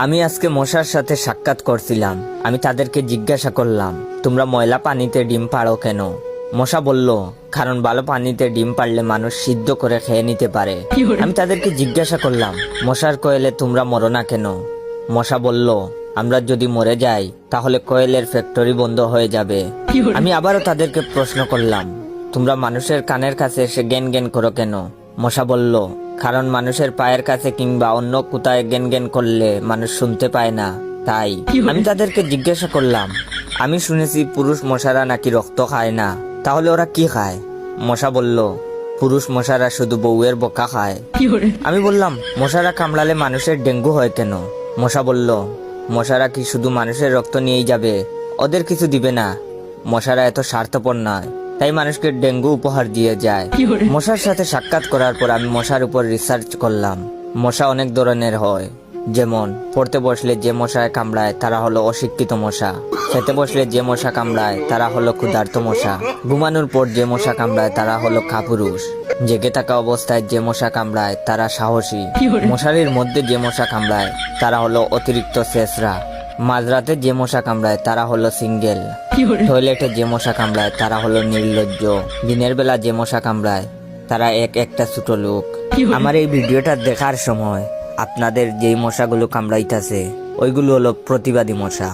আমি আজকে মশার সাথে সাক্ষাৎ করছিলাম। আমি তাদেরকে জিজ্ঞাসা করলাম, তোমরা ময়লা পানিতে ডিম পাড়ো কেন? মশা বলল, কারণ ভালো পানিতে ডিম পারলে মানুষ সিদ্ধ করে খেয়ে নিতে পারে। আমি তাদেরকে জিজ্ঞাসা করলাম, মশার কোয়েলে তোমরা মরো না কেন? মশা বলল, আমরা যদি মরে যাই তাহলে কোয়েলের ফ্যাক্টরি বন্ধ হয়ে যাবে। আমি আবারও তাদেরকে প্রশ্ন করলাম, তোমরা মানুষের কানের কাছে এসে জ্ঞান জ্ঞান করো কেন? মশা বলল, কারণ মানুষের পায়ের কাছে কিংবা অন্য কোথায় জ্ঞান জ্ঞান করলে মানুষ শুনতে পায় না, তাই। আমি তাদেরকে জিজ্ঞাসা করলাম, আমি শুনেছি পুরুষ মশারা নাকি রক্ত খায় না, তাহলে ওরা কি খায়? মশা বলল, পুরুষ মশারা শুধু বউয়ের বোকা খায়। আমি বললাম, মশারা কামড়ালে মানুষের ডেঙ্গু হয় কেন? মশা বলল, মশারা কি শুধু মানুষের রক্ত নিয়েই যাবে? ওদের কিছু দিবে না। মশারা এত স্বার্থপর নয়, তাই মানুষকে ডেঙ্গু উপহার দিয়ে যায়। মশার সাথে সাক্ষাৎ করার পর আমি মশার উপর রিসার্চ করলাম। মশা অনেক ধরনের হয়, যেমন পড়তে বসলে যে মশায় কামড়ায় তারা হলো অশিক্ষিত মশা, খেতে বসলে যে মশা কামড়ায় তারা হলো ক্ষুধার্ত মশা, ঘুমানোর পর যে মশা কামড়ায় তারা হলো কাপুরুষ, জেগে থাকা অবস্থায় যে মশা কামড়ায় তারা সাহসী, মশারির মধ্যে যে মশা কামড়ায় তারা হলো অতিরিক্ত শেষরা, মাঝরাতে যে মশা কামড়ায় তারা হলো সিঙ্গেল, টয়লেটে যে মশা কামড়ায় তারা হলো নির্লজ্জ, দিনের বেলা যে মশা কামড়ায় তারা একটা ছোট লোক। আমার এই ভিডিওটা দেখার সময় আপনাদের যেই মশাগুলো কামড়াইতেছে ওইগুলো হলো প্রতিবাদী মশা।